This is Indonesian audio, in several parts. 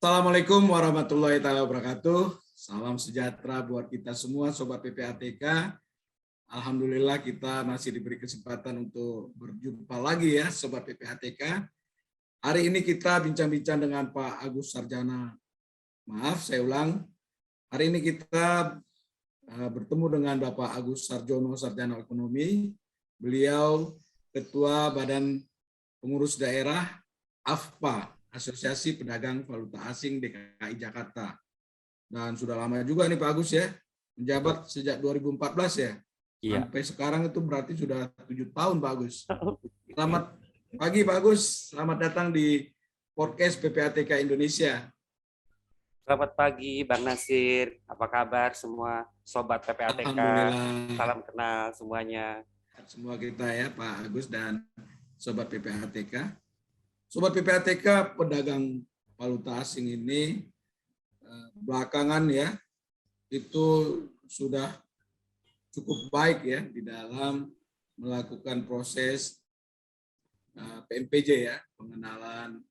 Assalamualaikum warahmatullahi wabarakatuh. Salam sejahtera buat kita semua, Sobat PPATK. Alhamdulillah kita masih diberi kesempatan untuk berjumpa lagi ya, Sobat PPATK. Hari ini kita bincang-bincang dengan Pak Agus Sarjana. Maaf, saya ulang. Hari ini kita bertemu dengan Bapak Agus Sarjono, Sarjana Ekonomi. Beliau Ketua Badan Pengurus Daerah AFPA, Asosiasi Pedagang Valuta Asing DKI Jakarta. Dan sudah lama juga nih Pak Agus ya, menjabat sejak 2014 ya. Iya. Sampai sekarang itu berarti sudah 7 tahun Pak Agus. Selamat pagi Pak Agus, selamat datang di podcast PPATK Indonesia. Selamat pagi Bang Nasir, apa kabar semua Sobat PPATK? Alhamdulillah. Salam kenal semuanya. Semua kita ya Pak Agus dan Sobat PPATK. Sobat PPATK, pedagang valuta asing ini belakangan ya itu sudah cukup baik ya di dalam melakukan proses PMPJ ya, pengenalan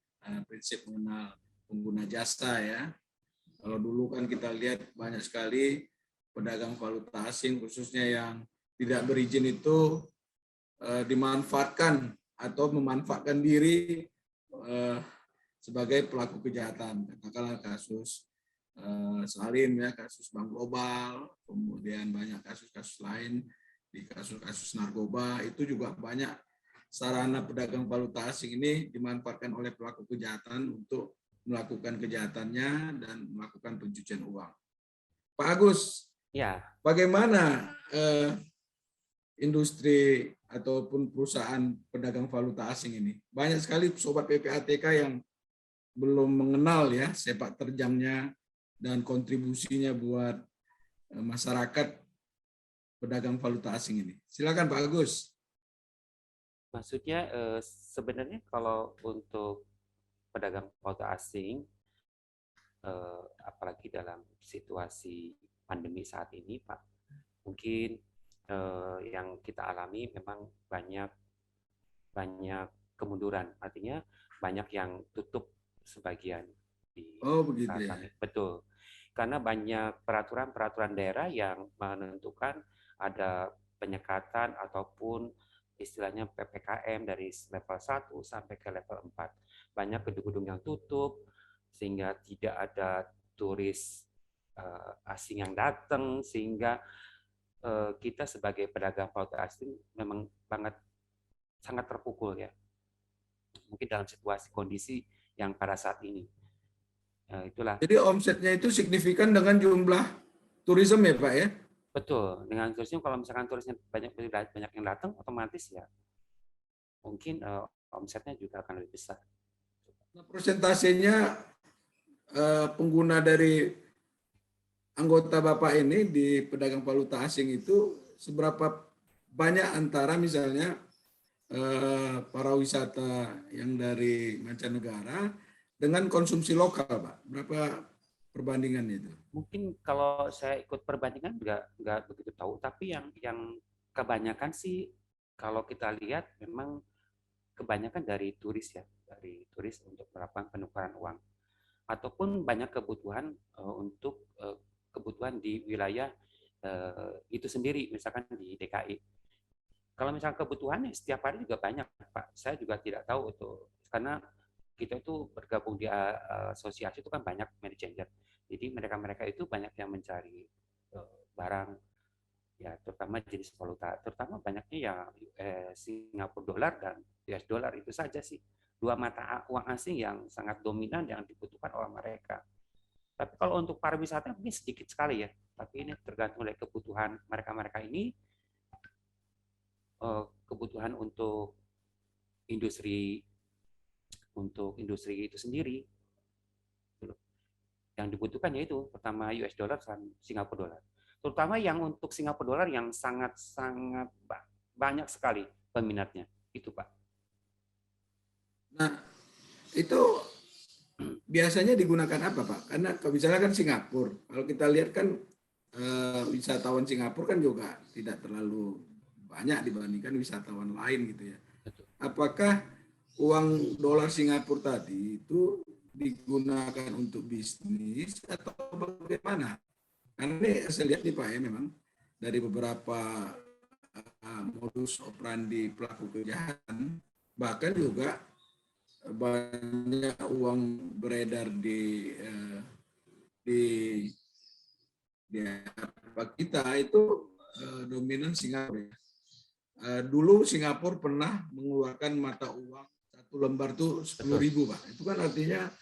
prinsip mengenal pengguna jasa ya. Kalau dulu kan kita lihat banyak sekali pedagang valuta asing khususnya yang tidak berizin itu dimanfaatkan atau memanfaatkan diri sebagai pelaku kejahatan, katakanlah kasus Salim ya, kasus Bank Global, kemudian banyak kasus-kasus lain di kasus-kasus narkoba, itu juga banyak sarana pedagang valuta asing ini dimanfaatkan oleh pelaku kejahatan untuk melakukan kejahatannya dan melakukan pencucian uang. Pak Agus, ya, bagaimana industri ataupun perusahaan pedagang valuta asing ini? Banyak sekali Sobat PPATK yang belum mengenal ya sepak terjangnya dan kontribusinya buat masyarakat pedagang valuta asing ini. Silakan Pak Agus. Maksudnya sebenarnya kalau untuk pedagang valuta asing, apalagi dalam situasi pandemi saat ini, Pak, mungkin yang kita alami memang banyak kemunduran, artinya banyak yang tutup sebagian di begitu ya. Betul, karena banyak peraturan daerah yang menentukan ada penyekatan ataupun istilahnya PPKM dari level 1 sampai ke level 4. Banyak gedung-gedung yang tutup sehingga tidak ada turis asing yang datang, sehingga kita sebagai pedagang valuta asing memang sangat terpukul ya. Mungkin dalam situasi kondisi yang pada saat ini. Itulah. Jadi omsetnya itu signifikan dengan jumlah turisme ya Pak ya? Betul. Dengan turisme, kalau misalkan turisnya banyak yang datang, otomatis ya mungkin omsetnya juga akan lebih besar. Nah, persentasenya pengguna dari anggota Bapak ini di pedagang valuta asing itu seberapa banyak antara misalnya para wisata yang dari mancanegara dengan konsumsi lokal, Pak? Berapa perbandingannya itu? Mungkin kalau saya ikut perbandingan nggak begitu tahu, tapi yang kebanyakan sih kalau kita lihat memang kebanyakan dari turis ya, dari turis untuk melakukan penukaran uang, ataupun banyak kebutuhan untuk kebutuhan di wilayah itu sendiri, misalkan di DKI. Kalau misalkan kebutuhannya setiap hari juga banyak, Pak. Saya juga tidak tahu itu, karena kita itu bergabung di asosiasi itu kan banyak money changer. Jadi mereka itu banyak yang mencari barang, ya terutama jenis valuta, terutama banyaknya ya Singapura dolar dan US dollar, itu saja sih. Dua mata uang asing yang sangat dominan yang dibutuhkan oleh mereka. Tapi kalau untuk pariwisata mungkin sedikit sekali ya. Tapi ini tergantung dari kebutuhan mereka ini, kebutuhan untuk industri itu sendiri. Yang dibutuhkan yaitu pertama US dollar dan Singapura dollar. Terutama yang untuk Singapura dollar yang sangat banyak sekali peminatnya. Itu Pak. Nah, itu biasanya digunakan apa Pak? Karena kalau misalnya kan Singapura, kalau kita lihat kan wisatawan Singapura kan juga tidak terlalu banyak dibandingkan wisatawan lain gitu ya. Apakah uang dolar Singapura tadi itu digunakan untuk bisnis atau bagaimana? Karena ini saya lihat nih Pak ya, memang dari beberapa modus operandi pelaku kejahatan, bahkan juga banyak uang beredar di apa kita itu dominan Singapura. Dulu Singapura pernah mengeluarkan mata uang satu lembar tuh 10.000 Pak. Itu kan artinya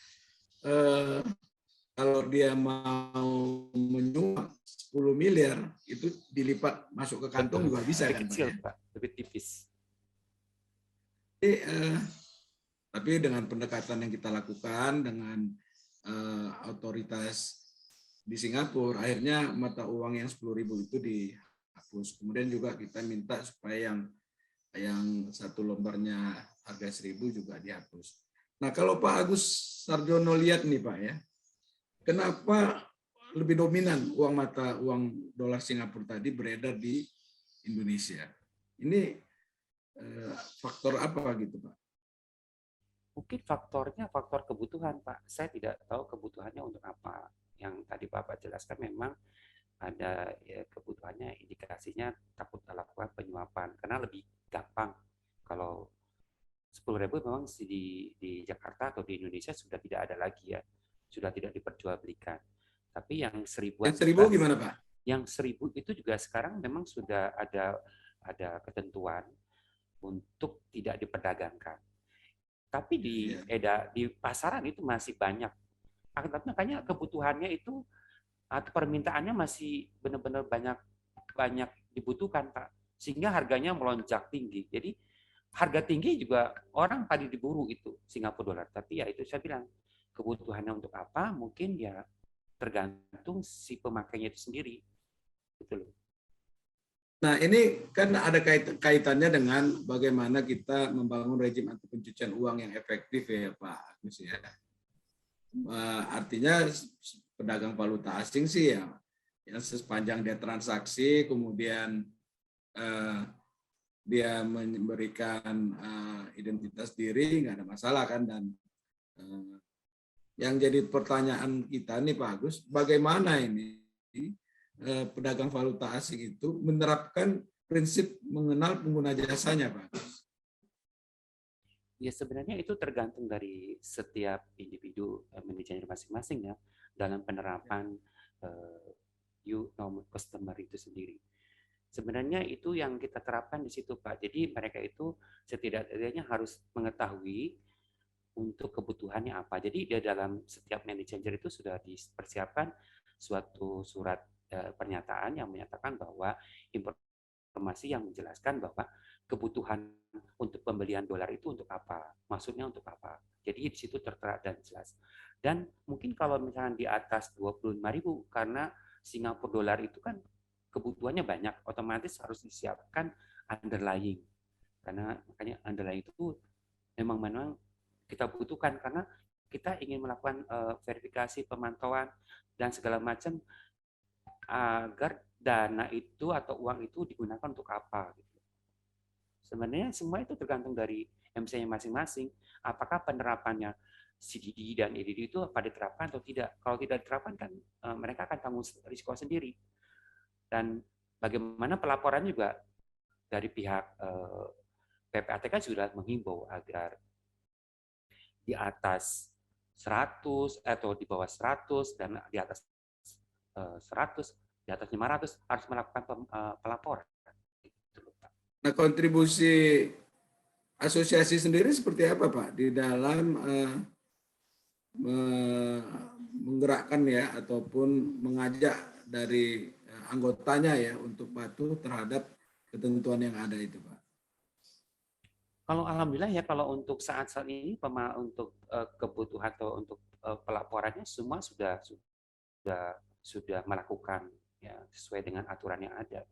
kalau dia mau menyuap 10 miliar itu dilipat masuk ke kantong juga bisa lebih kan Pak kecil ya. Pak, lebih tipis. Jadi, tapi dengan pendekatan yang kita lakukan dengan otoritas di Singapura, akhirnya mata uang yang 10.000 itu dihapus. Kemudian juga kita minta supaya yang satu lembarnya harga 1.000 juga dihapus. Nah, kalau Pak Agus Sarjono lihat nih Pak ya, kenapa lebih dominan uang dolar Singapura tadi beredar di Indonesia? Ini faktor apa gitu Pak? Mungkin faktornya faktor kebutuhan, Pak. Saya tidak tahu kebutuhannya untuk apa. Yang tadi Bapak jelaskan memang ada ya, kebutuhannya, indikasinya takut melakukan penyuapan. Karena lebih gampang kalau 10.000 memang di Jakarta atau di Indonesia sudah tidak ada lagi ya. Sudah tidak diperjualbelikan. Tapi yang seribuan, Yang 1.000 gimana Pak? yang 1.000 itu juga sekarang memang sudah ada ketentuan untuk tidak diperdagangkan. Tapi di pasaran itu masih banyak. Makanya kebutuhannya itu atau permintaannya masih benar-benar banyak dibutuhkan, Pak. Sehingga harganya melonjak tinggi. Jadi harga tinggi juga orang pada diburu itu Singapura dolar. Tapi ya itu saya bilang kebutuhannya untuk apa? Mungkin ya tergantung si pemakainya itu sendiri. Gitu loh. Nah, ini kan ada kaitannya dengan bagaimana kita membangun rejim anti pencucian uang yang efektif ya Pak Agus ya. Artinya pedagang valuta asing sih ya, yang sepanjang dia transaksi kemudian dia memberikan identitas diri nggak ada masalah kan. Dan yang jadi pertanyaan kita nih Pak Agus, bagaimana ini pedagang valuta asing itu menerapkan prinsip mengenal pengguna jasanya, Pak? Ya sebenarnya itu tergantung dari setiap individu manajer masing-masing ya dalam penerapan customer itu sendiri. Sebenarnya itu yang kita terapkan di situ Pak. Jadi mereka itu setidaknya harus mengetahui untuk kebutuhannya apa. Jadi di dalam setiap manajer itu sudah dipersiapkan suatu surat pernyataan yang menyatakan bahwa informasi yang menjelaskan bahwa kebutuhan untuk pembelian dolar itu untuk apa, maksudnya untuk apa. Jadi di situ tertera dan jelas. Dan mungkin kalau misalnya di atas 25.000 karena Singapura dolar itu kan kebutuhannya banyak, otomatis harus disiapkan underlying. Karena makanya underlying itu memang kita butuhkan karena kita ingin melakukan verifikasi pemantauan dan segala macam agar dana itu atau uang itu digunakan untuk apa. Sebenarnya semua itu tergantung dari MC-nya masing-masing. Apakah penerapannya CDD dan EDD itu apa diterapkan atau tidak. Kalau tidak diterapkan kan mereka akan tanggung risiko sendiri. Dan bagaimana pelaporan juga dari pihak PPATK sudah menghimbau agar di atas 100 atau di bawah 100 dan di atas 100, di atas 500 harus melakukan pelaporan. Nah, kontribusi asosiasi sendiri seperti apa Pak di dalam menggerakkan ya ataupun mengajak dari anggotanya ya untuk patuh terhadap ketentuan yang ada itu Pak? Kalau alhamdulillah ya kalau untuk saat-saat ini untuk kebutuhan atau untuk pelaporannya semua sudah melakukan ya sesuai dengan aturan yang ada.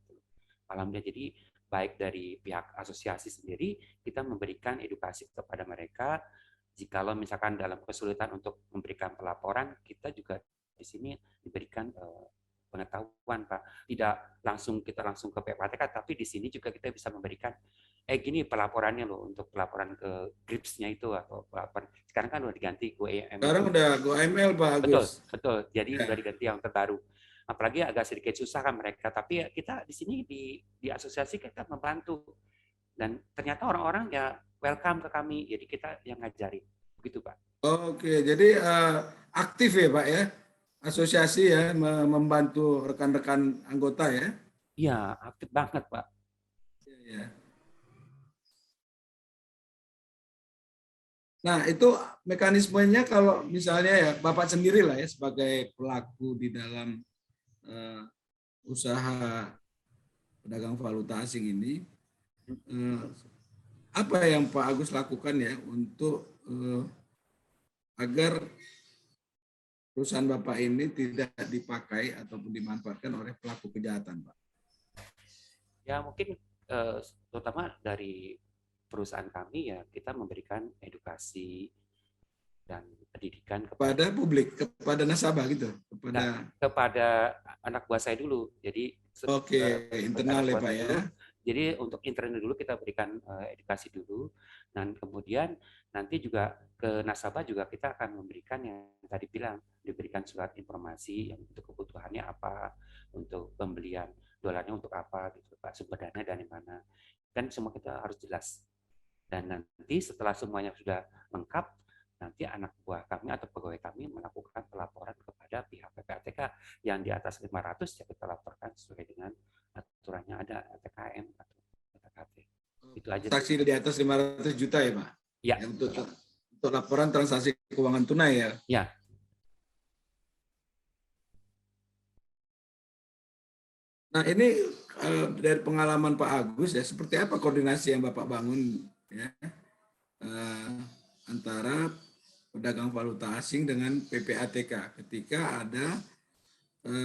Alhamdulillah jadi baik dari pihak asosiasi sendiri kita memberikan edukasi kepada mereka. Jikalau misalkan dalam kesulitan untuk memberikan pelaporan, kita juga di sini diberikan pengetahuan Pak. Tidak langsung kita langsung ke PPATK, tapi di sini juga kita bisa memberikan gini pelaporannya loh, untuk pelaporan ke GRIPS-nya itu atau pelaporan. Sekarang kan udah diganti GoEML. Sekarang udah GoML Pak Betul, Agus. betul. Jadi Ya. udah diganti yang terbaru. Apalagi agak sedikit susah kan mereka, tapi ya kita di sini di asosiasi kita membantu. Dan ternyata orang-orang ya welcome ke kami, jadi kita yang ngajarin. Begitu, Pak. Oke, jadi aktif ya Pak ya, asosiasi ya membantu rekan-rekan anggota ya. Iya, aktif banget, Pak. Ya. Nah itu mekanismenya kalau misalnya ya Bapak sendiri lah ya sebagai pelaku di dalam eh, usaha pedagang valuta asing ini, eh, apa yang Pak Agus lakukan ya untuk agar perusahaan Bapak ini tidak dipakai ataupun dimanfaatkan oleh pelaku kejahatan, Pak? Ya mungkin terutama dari perusahaan kami ya kita memberikan edukasi dan pendidikan Kepada publik, kepada nasabah gitu, kepada anak buah saya dulu. Jadi Oke, internal ya Pak ya. Jadi untuk internal dulu kita berikan edukasi dulu, dan kemudian nanti juga ke nasabah juga kita akan memberikan yang tadi bilang, diberikan surat informasi yang untuk kebutuhannya apa, untuk pembelian dolarnya untuk apa, gitu Pak, sumber dana dari mana, kan semua kita harus jelas. Dan nanti setelah semuanya sudah lengkap, nanti anak buah kami atau pegawai kami melakukan pelaporan kepada pihak PPATK yang di atas 500 ya kita laporkan sesuai dengan aturannya, ada ATKM atau ATKT. Itu aja. Transaksi di atas 500 juta ya Pak? Ya. Ya, untuk laporan transaksi keuangan tunai ya? Ya. Nah ini dari pengalaman Pak Agus ya, seperti apa koordinasi yang Bapak bangun ya antara pedagang valuta asing dengan PPATK ketika ada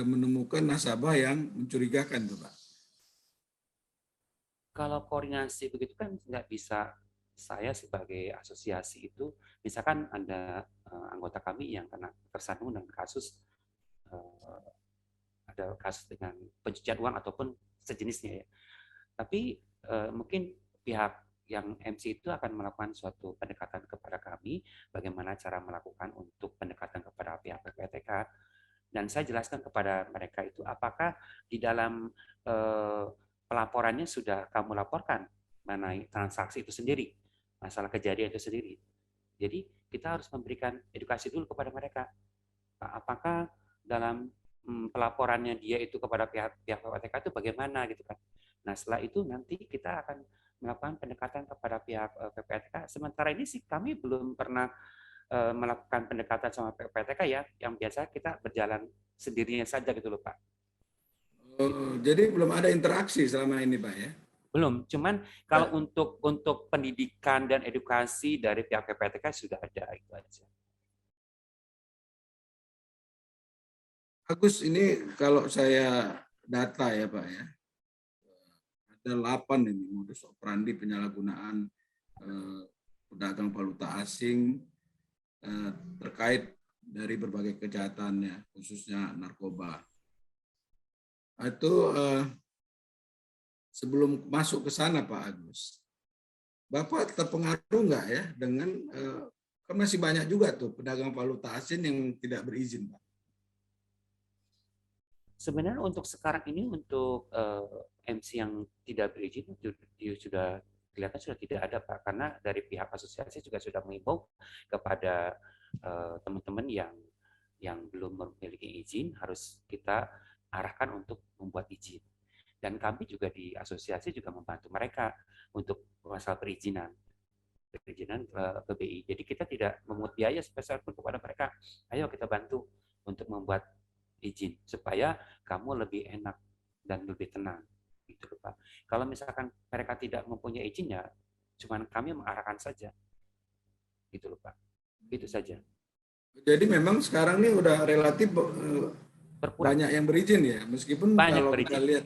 menemukan nasabah yang mencurigakan tuh Pak? Kalau koordinasi begitu kan nggak bisa saya sebagai asosiasi itu, misalkan ada anggota kami yang kena tersandung dengan kasus ada kasus dengan pencucian uang ataupun sejenisnya ya. Tapi mungkin pihak yang MC itu akan melakukan suatu pendekatan kepada kami, bagaimana cara melakukan untuk pendekatan kepada pihak PPATK, dan saya jelaskan kepada mereka itu apakah di dalam pelaporannya sudah kamu laporkan mengenai transaksi itu sendiri, masalah kejadian itu sendiri. Jadi kita harus memberikan edukasi dulu kepada mereka, apakah dalam pelaporannya dia itu kepada pihak PPATK itu bagaimana gitu kan. Nah setelah itu nanti kita akan melakukan pendekatan kepada pihak PPATK. Sementara ini sih kami belum pernah melakukan pendekatan sama PPATK ya, yang biasa kita berjalan sendirinya saja gitu loh Pak. Oh, jadi belum ada interaksi selama ini Pak ya? Belum, cuman kalau untuk pendidikan dan edukasi dari pihak PPATK sudah ada, itu aja. Agus, ini kalau saya data ya Pak ya, ada 8 ini modus operandi penyalahgunaan pedagang valuta asing terkait dari berbagai kejahatannya, khususnya narkoba. Itu sebelum masuk ke sana Pak Agus, Bapak terpengaruh nggak ya dengan kan masih banyak juga tuh pedagang valuta asing yang tidak berizin Pak? Sebenarnya untuk sekarang ini untuk MC yang tidak berizin sudah kelihatan sudah tidak ada Pak, karena dari pihak asosiasi juga sudah mengimbau kepada teman-teman yang belum memiliki izin harus kita arahkan untuk membuat izin. Dan kami juga di asosiasi juga membantu mereka untuk masalah perizinan ke BI. Jadi kita tidak memungut biaya sebesar pun kepada mereka. Ayo kita bantu untuk membuat izin supaya kamu lebih enak dan lebih tenang, gitu Pak. Kalau misalkan mereka tidak mempunyai izin ya cuman kami mengarahkan saja, gitu loh Pak. Itu saja. Jadi memang sekarang ini udah relatif Berkurang. banyak yang berizin ya, meskipun Banyak kalau berizin.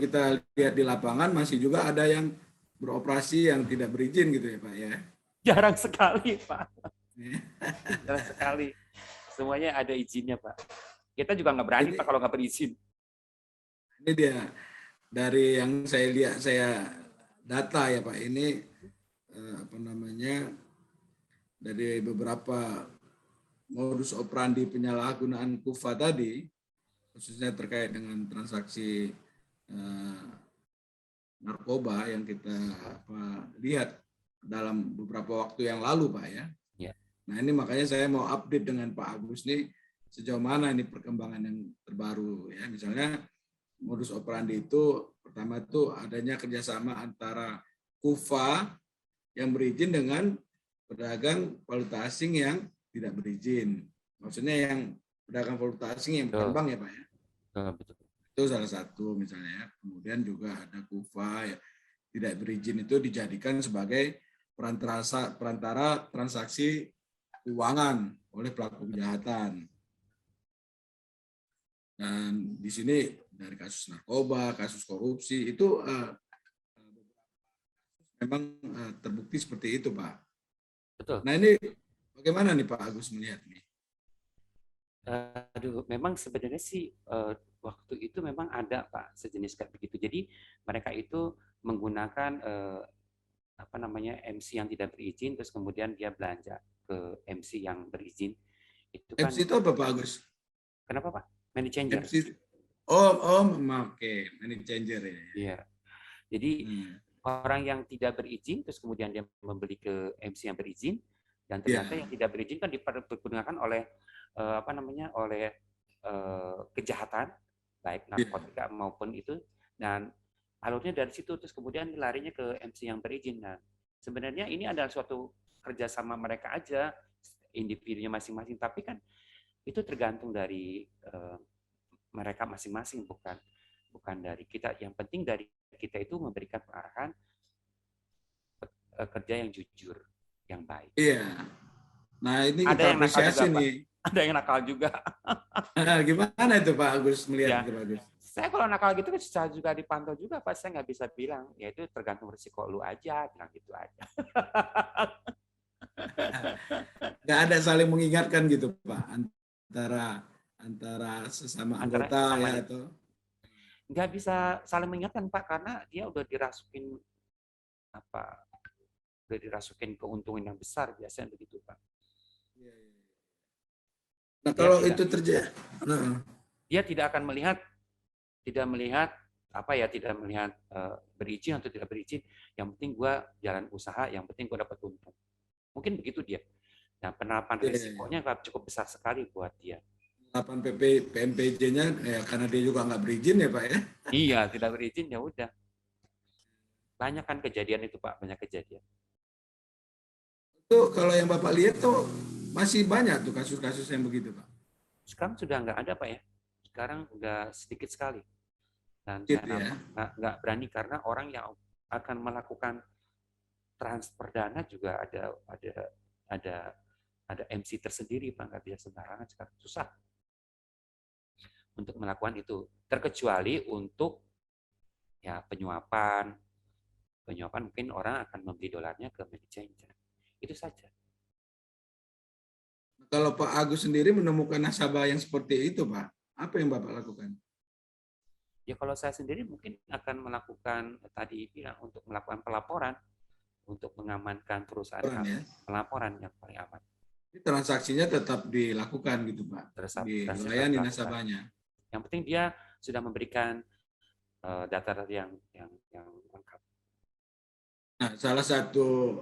kita lihat di lapangan masih juga ada yang beroperasi yang tidak berizin gitu ya Pak ya. Jarang sekali Pak. Jarang sekali. Semuanya ada izinnya Pak. Kita juga nggak berani Jadi, Pak kalau nggak berizin. ini dia dari yang saya lihat, saya data ya Pak. Ini apa namanya, dari beberapa modus operandi penyalahgunaan KUFA tadi, khususnya terkait dengan transaksi eh, narkoba yang kita lihat dalam beberapa waktu yang lalu Pak ya. Ya. Nah ini makanya saya mau update dengan Pak Agus nih, sejauh mana ini perkembangan yang terbaru ya. Misalnya modus operandi itu pertama itu adanya kerjasama antara KUFA yang berizin dengan pedagang valuta asing yang tidak berizin. Maksudnya yang pedagang valuta asing yang bukan bank ya Pak ya. Betul. Itu salah satu misalnya ya. Kemudian juga ada KUFA ya, tidak berizin itu dijadikan sebagai perantara transaksi keuangan oleh pelaku kejahatan. Dan di sini dari kasus narkoba, kasus korupsi itu memang terbukti seperti itu, Pak. Betul. Nah ini bagaimana nih Pak Agus melihat nih? Memang sebenarnya sih waktu itu memang ada Pak sejenis kayak begitu. Jadi mereka itu menggunakan apa namanya MC yang tidak berizin, terus kemudian dia belanja ke MC yang berizin. Itu kan MC itu apa Pak Agus? kenapa Pak? Money changer. MC, oke, money changer ya. Iya. Jadi orang yang tidak berizin, terus kemudian dia membeli ke MC yang berizin, dan ternyata yang tidak berizin kan dipergunakan oleh apa namanya, oleh kejahatan, baik narkotika maupun itu, dan alurnya dari situ, terus kemudian larinya ke MC yang berizin. Nah, sebenarnya ini adalah suatu kerjasama mereka aja, individunya masing-masing, tapi kan itu tergantung dari mereka masing-masing, bukan dari kita. Yang penting dari kita itu memberikan pengarahan kerja yang jujur, yang baik. Iya. Nah ini Ada kita yang nakal apresiasi juga, Pak. nih. Ada yang nakal juga. Gimana itu Pak Agus melihat Ya, itu Pak Agus? saya kalau nakal gitu kan susah juga dipantau juga, Pak. Saya nggak bisa bilang. Ya itu tergantung risiko lu aja, bilang gitu aja. Nggak ada saling mengingatkan gitu Pak antara sesama Antara anggota sama ya atau nggak bisa saling mengingatkan, Pak, karena dia udah dirasukin apa? Udah dirasukin keuntungan yang besar, biasanya begitu, Pak. nah Dia kalau tidak itu terjadi, dia tidak akan melihat apa ya, tidak melihat berizin atau tidak berizin. Yang penting gua jalan usaha, yang penting gua dapat untung. Mungkin begitu dia. Nah, penerapan risikonya cukup besar sekali buat dia. penerapan PMPJ-nya ya karena dia juga nggak berizin ya Pak ya. Iya, tidak berizin ya udah. Banyak kan kejadian itu Pak, banyak kejadian. Itu kalau yang Bapak lihat tuh masih banyak tuh kasus-kasus yang begitu Pak. Sekarang sudah nggak ada Pak ya. Sekarang udah sedikit sekali. Dan Gitu saya ya. nggak berani karena orang yang akan melakukan transfer dana juga ada MC tersendiri Pak, nggak bisa sembarangan sekarang, susah untuk melakukan itu. Terkecuali untuk ya penyuapan mungkin orang akan membeli dolarnya ke money changer. Itu saja. Kalau Pak Agus sendiri menemukan nasabah yang seperti itu Pak, apa yang Bapak lakukan? Ya kalau saya sendiri mungkin akan melakukan tadi bilang untuk melakukan pelaporan untuk mengamankan perusahaan kami. Ya? Pelaporan yang paling aman. Transaksinya tetap dilakukan gitu Pak, dilayani nasabahnya. Yang penting dia sudah memberikan data yang lengkap. Nah, salah satu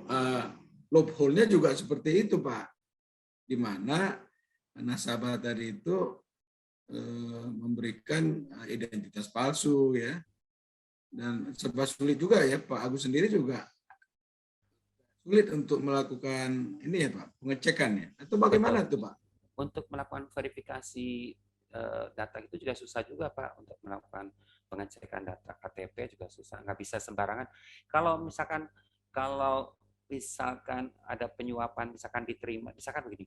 loophole-nya juga seperti itu Pak, di mana nasabah tadi itu memberikan identitas palsu ya, dan serba sulit juga ya Pak Agus sendiri juga sulit untuk melakukan ini ya Pak, pengecekan ya, atau bagaimana tuh Pak? Untuk melakukan verifikasi data itu juga susah juga Pak, untuk melakukan pengecekan data KTP juga susah, nggak bisa sembarangan. Kalau misalkan ada penyuapan, misalkan diterima, misalkan begini,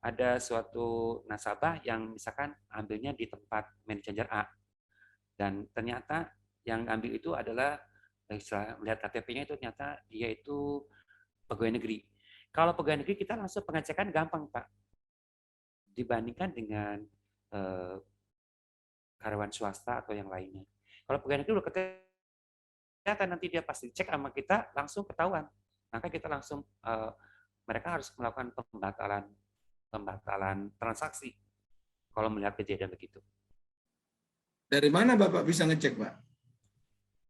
ada suatu nasabah yang misalkan ambilnya di tempat manajer A, dan ternyata yang ambil itu adalah, setelah melihat KTP-nya itu ternyata dia itu pegawai negeri. Kalau pegawai negeri kita langsung pengecekan gampang Pak, dibandingkan dengan karyawan swasta atau yang lainnya. Kalau pegawai negeri udah kelihatan, nanti dia pasti cek sama kita langsung ketahuan. Maka kita langsung mereka harus melakukan pembatalan transaksi kalau melihat kejadian begitu. Dari mana Bapak bisa ngecek, Pak?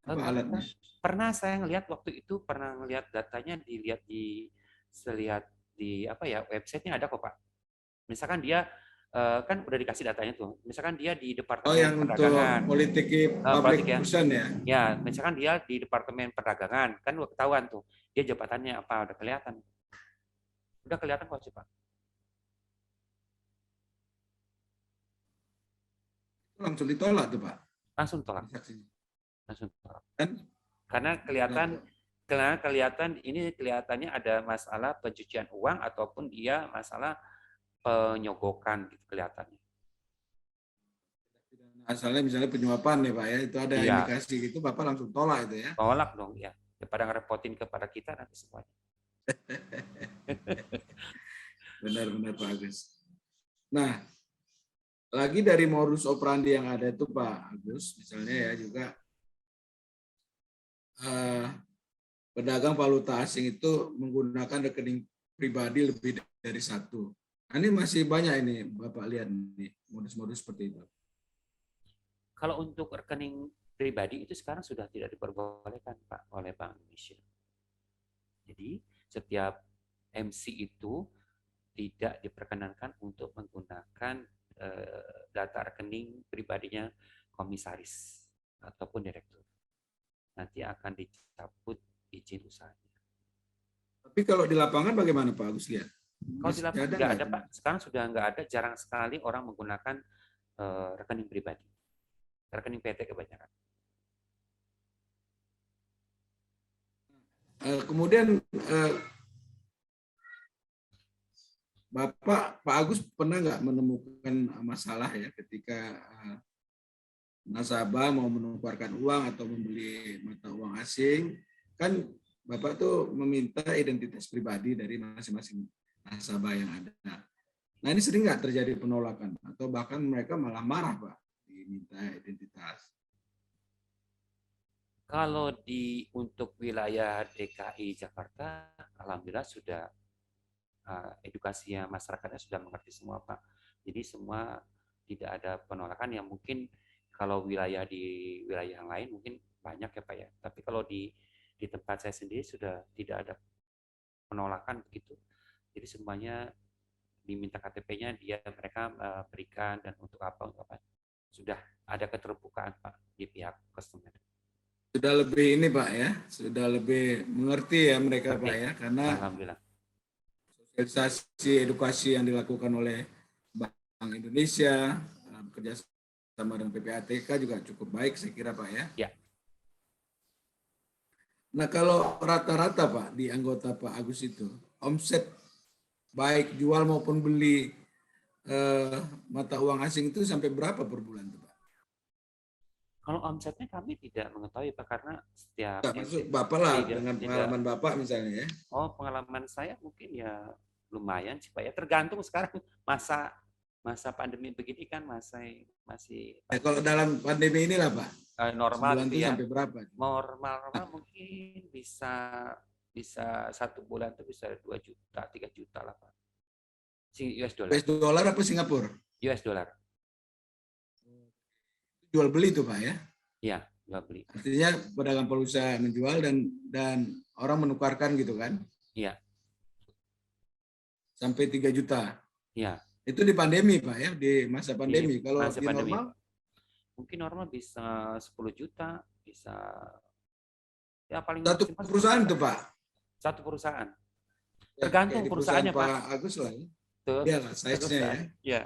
Apa Pernah, alatnya? pernah saya ngelihat waktu itu, pernah ngelihat datanya, dilihat di apa ya, websitenya ada kok Pak. Misalkan dia kan udah dikasih datanya tuh. Misalkan dia di Oh, departemen yang untuk perdagangan, public politik ya. person ya? Ya, misalkan dia di departemen perdagangan, kan udah ketahuan tuh. Dia jabatannya apa, udah kelihatan. Udah kelihatan kok sih Pak. Langsung ditolak tuh, Pak. Langsung tolak. Transaksinya. Langsung tolak. Kan Karena kelihatan ini kelihatannya ada masalah pencucian uang ataupun dia masalah penyogokan gitu kelihatannya. asalnya misalnya penyuapan ya Pak ya, itu ada Iya, indikasi gitu, Bapak langsung tolak itu ya. tolak dong ya. Daripada ngerepotin kepada kita nanti semuanya. Benar-benar Pak Agus. Nah, lagi dari modus operandi yang ada itu Pak Agus, misalnya ya juga pedagang valuta asing itu menggunakan rekening pribadi lebih dari satu. Nah, ini masih banyak ini Bapak lihat nih modus-modus seperti itu. Kalau untuk rekening pribadi itu sekarang sudah tidak diperbolehkan Pak oleh Bank Indonesia. Jadi setiap MC itu tidak diperkenankan untuk menggunakan data rekening pribadinya komisaris ataupun direktur. Nanti akan dicabut izin usahanya. Tapi kalau di lapangan bagaimana Pak Agus lihat? Kalau di lapangan nggak ada Pak. Sekarang sudah nggak ada, jarang sekali orang menggunakan rekening pribadi. Rekening PT kebanyakan. Kemudian Pak Agus pernah nggak menemukan masalah ya ketika nasabah mau menukarkan uang atau membeli mata uang asing, kan Bapak tuh meminta identitas pribadi dari masing-masing nasabah yang ada. Nah ini sering nggak terjadi penolakan atau bahkan mereka malah marah Pak diminta identitas? Kalau untuk wilayah DKI Jakarta, alhamdulillah sudah edukasinya masyarakatnya sudah mengerti semua Pak. Jadi semua tidak ada penolakan yang mungkin kalau di wilayah yang lain mungkin banyak ya Pak ya. Tapi kalau di tempat saya sendiri sudah tidak ada penolakan begitu. Jadi semuanya diminta KTP-nya mereka berikan dan untuk apa sudah ada keterbukaan Pak di pihak customer. Sudah lebih ini Pak ya, sudah lebih mengerti ya mereka Pak ya, karena alhamdulillah sosialisasi edukasi yang dilakukan oleh Bank Indonesia bekerja sama dengan PPATK juga cukup baik saya kira Pak ya. Ya. Nah kalau rata-rata Pak di anggota Pak Agus itu omset baik jual maupun beli mata uang asing itu sampai berapa per bulan tuh Pak? Kalau omsetnya kami tidak mengetahui Pak karena setiap maksud Bapak lah dengan pengalaman Bapak misalnya ya. Oh, pengalaman saya mungkin ya lumayan sih Pak ya. Tergantung sekarang masa pandemi begini kan masih kalau dalam pandemi inilah Pak. Normal gitu ya. Sampai berapa? Normal mungkin bisa satu bulan itu bisa 2 juta, 3 juta lah Pak. US dollar. US dollar apa Singapura? US dollar. Jual beli tuh Pak ya? Iya, jual beli. Artinya pedagang pulsa menjual dan orang menukarkan gitu kan? Iya. Sampai 3 juta. Iya. Itu di pandemi Pak ya, di masa pandemi. Kalau masa di pandemi, normal? mungkin normal bisa 10 juta, bisa ya paling satu perusahaan tuh Pak? Satu perusahaan. Ya, tergantung perusahaannya Pak. Pak Agus lah ya. Tuh, ya lah, size-nya ya. Ya.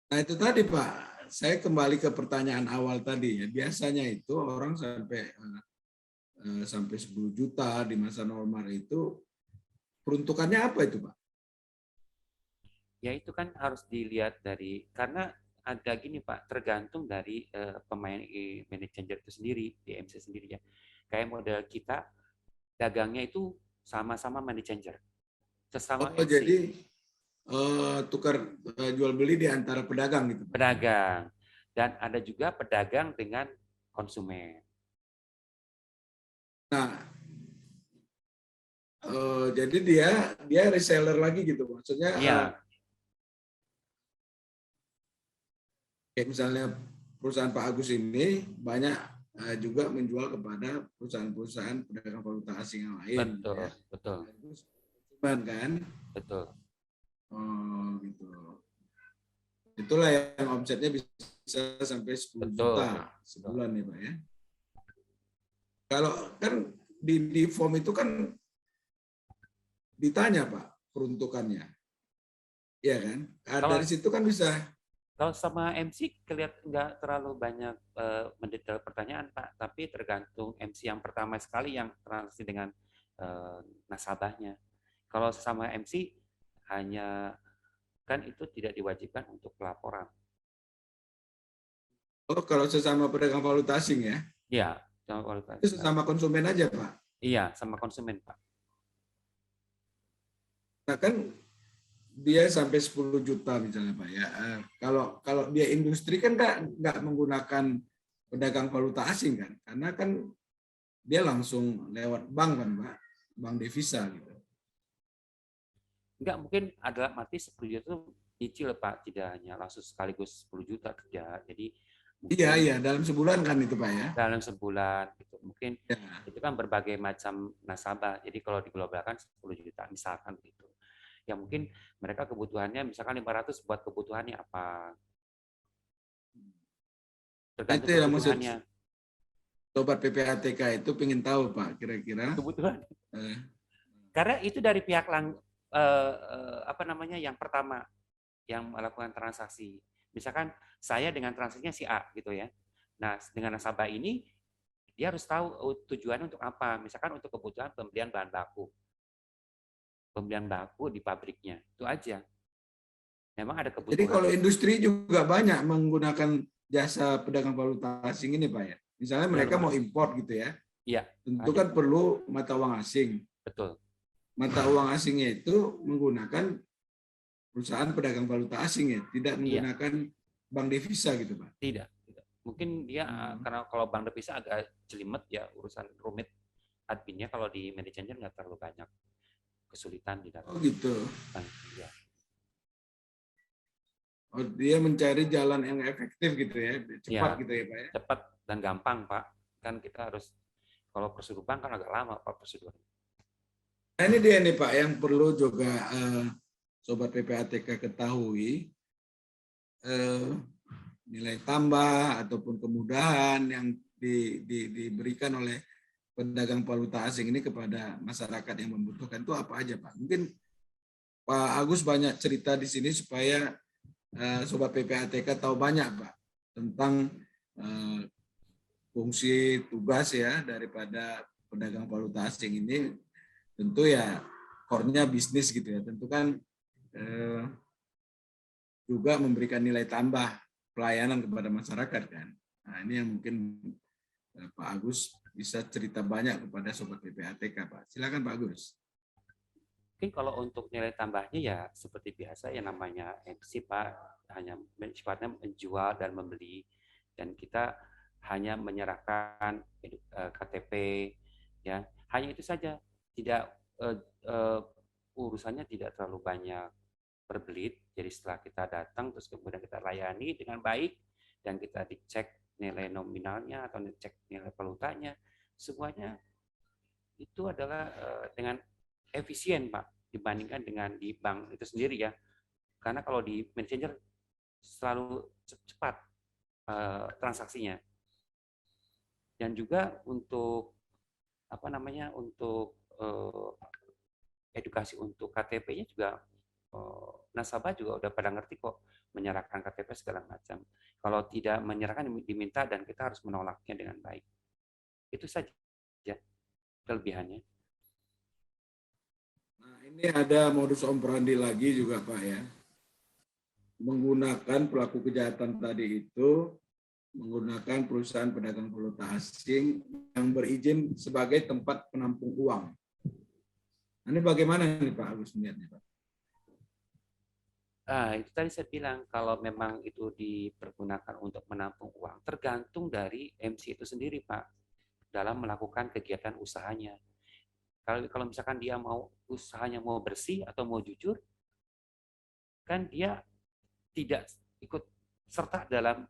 Nah itu tadi Pak, saya kembali ke pertanyaan awal tadi ya. Biasanya itu orang sampai 10 juta di masa normal itu peruntukannya apa itu Pak? Ya itu kan harus dilihat karena ada gini Pak, tergantung dari pemain money changer itu sendiri, DMC sendiri ya. Kayak model kita, dagangnya itu sama-sama money changer. Sesama MC. Jadi tukar jual beli di antara pedagang gitu. Pedagang. Dan ada juga pedagang dengan konsumen. Nah, jadi dia reseller lagi gitu. Maksudnya Iya, kayak misalnya perusahaan Pak Agus ini banyak juga menjual kepada perusahaan-perusahaan pedagang valuta asing yang lain, gitu betul, ya. betul, Itu konsumen kan, betul. oh gitu. Itulah yang omsetnya bisa sampai 10 Betul, juta betul. sebulan nih Pak ya. Kalau kan di form itu kan ditanya Pak peruntukannya, ya kan? Kalau Dari situ kan bisa. kalau sama MC kelihatan nggak terlalu banyak mendetail pertanyaan Pak, tapi tergantung MC yang pertama sekali yang transaksi dengan nasabahnya. Kalau sama MC hanya kan itu tidak diwajibkan untuk pelaporan. Oh, kalau sesama pedagang valuta asing ya, Iya, sama kualitas. itu sesama konsumen aja Pak. Iya, sama konsumen Pak. Nah kan dia sampai 10 juta misalnya Pak ya. Kalau kalau dia industri kan nggak menggunakan pedagang valuta asing kan, karena kan dia langsung lewat bank kan Pak, bank devisa gitu. Enggak, mungkin adalah mati 10 juta itu cicil Pak, tidak hanya langsung sekaligus 10 juta tidak. Jadi Iya mungkin iya dalam sebulan kan itu Pak ya. dalam sebulan gitu. Mungkin Ya. itu kan berbagai macam nasabah. Jadi kalau diglobalkan 10 juta misalkan gitu. Ya mungkin mereka kebutuhannya misalkan 500 buat kebutuhannya apa? Nah, itu Tergantung yang maksud kebutuhannya. sobat PPATK itu pengen tahu Pak kira-kira. Kebutuhan. eh, Karena itu dari pihak apa namanya yang pertama yang melakukan transaksi. Misalkan saya dengan transaksinya si A gitu ya. Nah, dengan nasabah ini dia harus tahu tujuannya untuk apa. Misalkan untuk kebutuhan pembelian bahan baku. Pembelian baku di pabriknya. Itu aja. Memang ada Jadi kebutuhan. kalau industri juga banyak menggunakan jasa pedagang valuta asing ini Pak ya. Misalnya Ya mereka mau lumayan. import gitu ya, Iya, tentu banyak. kan perlu mata uang asing. Betul. Mata uang asingnya itu menggunakan perusahaan pedagang valuta asing ya, tidak Iya, menggunakan bank devisa gitu Pak. tidak. Tidak. Mungkin dia Hmm. karena kalau bank devisa agak jelimet ya urusan rumit adminnya, kalau di money changer nggak terlalu banyak kesulitan di Oh dalam gitu. bank. Ya. Oh, dia mencari jalan yang efektif gitu ya, cepat Ya, gitu ya Pak ya. cepat dan gampang, Pak. Kan kita harus, kalau prosedur bank kan agak lama, Pak, prosedur. Nah, ini dia nih Pak yang perlu juga Sobat PPATK ketahui, eh, nilai tambah ataupun kemudahan yang diberikan oleh pedagang valuta asing ini kepada masyarakat yang membutuhkan itu apa aja Pak? Mungkin Pak Agus banyak cerita di sini supaya Sobat PPATK tahu banyak Pak tentang eh, fungsi tugas ya daripada pedagang valuta asing ini. Tentu ya core-nya bisnis gitu ya. Tentu kan eh, juga memberikan nilai tambah pelayanan kepada masyarakat kan. Nah ini yang mungkin Pak Agus bisa cerita banyak kepada Sobat PPATK Pak. Silakan Pak Agus. Mungkin kalau untuk nilai tambahnya ya seperti biasa ya namanya MC, Pak, hanya sifatnya menjual dan membeli, dan kita hanya menyerahkan KTP, ya hanya itu saja. Tidak eh, eh, urusannya tidak terlalu banyak berbelit. Jadi setelah kita datang terus kemudian kita layani dengan baik dan kita dicek nilai nominalnya atau dicek nilai valutanya, semuanya itu adalah dengan efisien Pak dibandingkan dengan di bank itu sendiri ya. Karena kalau di messenger selalu cepat transaksinya, dan juga untuk apa namanya untuk edukasi untuk KTP-nya juga nasabah juga udah pada ngerti kok menyerahkan KTP segala macam. Kalau tidak menyerahkan diminta dan kita harus menolaknya dengan baik. Itu saja kelebihannya. Nah, ini ada modus operandi lagi juga Pak ya. Menggunakan pelaku kejahatan tadi itu menggunakan perusahaan pedagang valuta asing yang berizin sebagai tempat penampung uang. Nah, ini bagaimana nih Pak Agus melihatnya Pak? Itu tadi saya bilang kalau memang itu dipergunakan untuk menampung uang, tergantung dari MC itu sendiri, Pak. dalam melakukan kegiatan usahanya. Kalau misalkan dia mau usahanya mau bersih atau mau jujur, kan dia tidak ikut serta dalam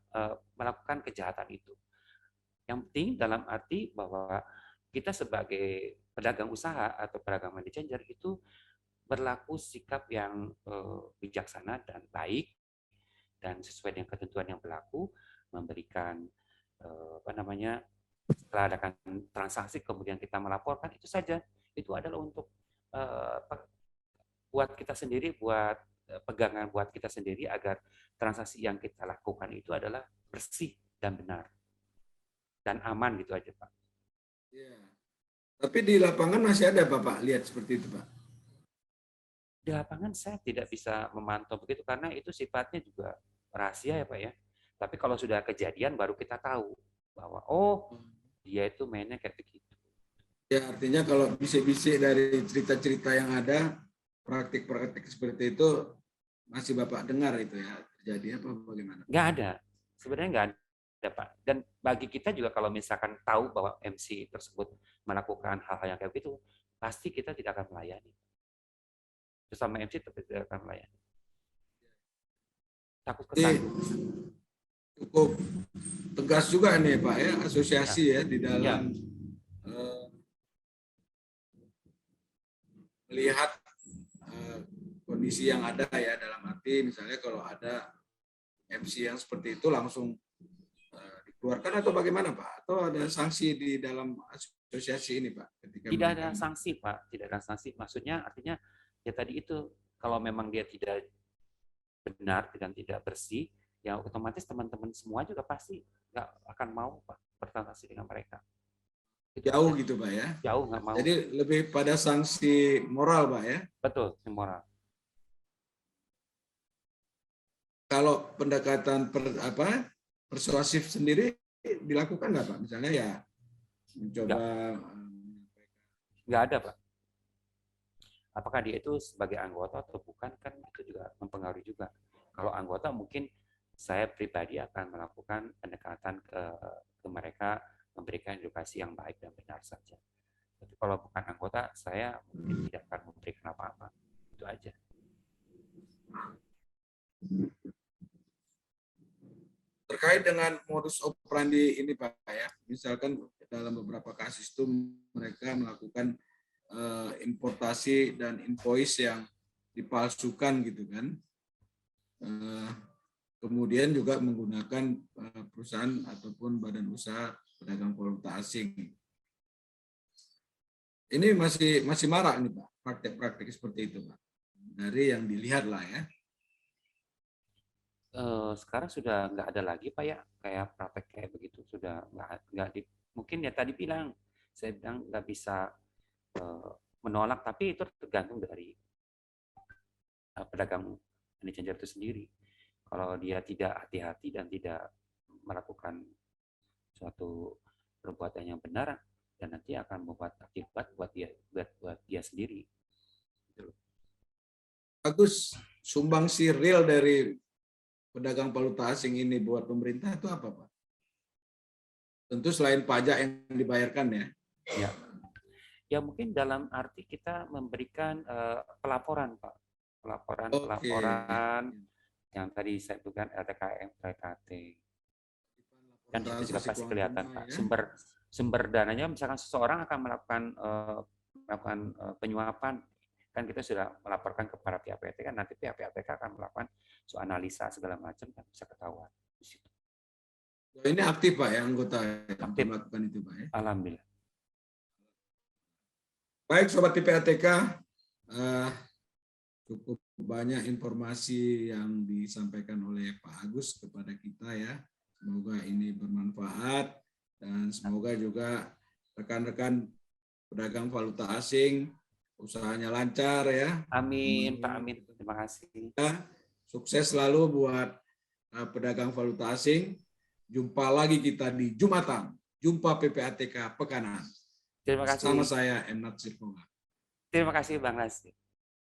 melakukan kejahatan itu. Yang penting dalam arti bahwa kita sebagai pedagang usaha atau pedagang money changer itu berlaku sikap yang bijaksana dan baik dan sesuai dengan ketentuan yang berlaku, memberikan setelah adakan transaksi kemudian kita melaporkan, itu saja. Itu adalah untuk buat kita sendiri, buat pegangan buat kita sendiri agar transaksi yang kita lakukan itu adalah bersih dan benar dan aman, gitu aja, Pak. Ya. Tapi di lapangan masih ada Bapak lihat seperti itu, Pak? Di lapangan saya tidak bisa memantau begitu karena itu sifatnya juga rahasia ya, Pak ya. Tapi kalau sudah kejadian baru kita tahu bahwa dia itu mainnya kayak begitu. Ya, artinya kalau bisik-bisik dari cerita-cerita yang ada, praktik-praktik seperti itu masih Bapak dengar itu ya, terjadi apa bagaimana? Nggak ada. Sebenarnya nggak ada, Pak. Dan bagi kita juga kalau misalkan tahu bahwa MC tersebut melakukan hal-hal yang kayak begitu, pasti kita tidak akan melayani. Bersama MC tidak akan melayani. Takut kesandung. Cukup tegas juga nih Pak ya, asosiasi ya di dalam melihat kondisi yang ada ya, dalam arti misalnya kalau ada MC yang seperti itu langsung dikeluarkan atau bagaimana Pak? Atau ada sanksi di dalam asosiasi ini Pak? Tidak ada sanksi Pak, tidak ada sanksi. Maksudnya artinya ya tadi itu, kalau memang dia tidak benar dan tidak bersih, ya otomatis teman-teman semua juga pasti nggak akan mau Pak bertransaksi dengan mereka. Itu jauh aja. Gitu Pak ya? Jauh, nggak mau. Jadi lebih pada sanksi moral Pak ya? Betul, moral. Kalau pendekatan persuasif sendiri dilakukan nggak Pak? Misalnya ya mencoba. Nggak ada Pak. Apakah dia itu sebagai anggota atau bukan, kan itu juga mempengaruhi juga. Kalau anggota mungkin saya pribadi akan melakukan pendekatan ke mereka, memberikan edukasi yang baik dan benar saja. Tapi kalau bukan anggota, saya mungkin tidak akan memberikan apa-apa. Itu aja. Terkait dengan modus operandi ini Pak ya, misalkan dalam beberapa kasus itu mereka melakukan importasi dan invoice yang dipalsukan gitu kan, kemudian juga menggunakan perusahaan ataupun badan usaha pedagang valuta asing. Ini masih marak nih Pak, praktek-praktek seperti itu Pak, dari yang dilihat lah ya. Sekarang sudah nggak ada lagi Pak ya, kayak praktek kayak begitu, sudah nggak mungkin ya tadi saya bilang nggak bisa menolak, tapi itu tergantung dari pedagang money changer itu sendiri. Kalau dia tidak hati-hati dan tidak melakukan suatu perbuatan yang benar, dan nanti akan membuat akibat buat dia sendiri. Bagus, sumbangsi real dari pedagang valuta asing ini buat pemerintah itu apa Pak? Tentu selain pajak yang dibayarkan ya. Ya mungkin dalam arti kita memberikan pelaporan Pak, pelaporan yang tadi saya sebutkan LTKM, PKT. Kan itu juga pasti kelihatan Pak. Sumber dananya, misalkan seseorang akan melakukan penyuapan, kan kita sudah melaporkan kepada pihak PATK, nanti pihak PATK akan melakukan analisa segala macam dan bisa ketahuan di situ. Ini aktif Pak ya, anggota aktif melakukan itu Pak ya. Alhamdulillah. Baik Sobat PPATK, cukup banyak informasi yang disampaikan oleh Pak Agus kepada kita ya. Semoga ini bermanfaat dan semoga juga rekan-rekan pedagang valuta asing usahanya lancar ya. Amin Pak, amin. Terima kasih. Sukses selalu buat pedagang valuta asing. Jumpa lagi kita di Jumatan. Jumpa PPATK Pekanan. Terima kasih. Sama saya M. Natsir Ponga. Terima kasih Bang Nasir.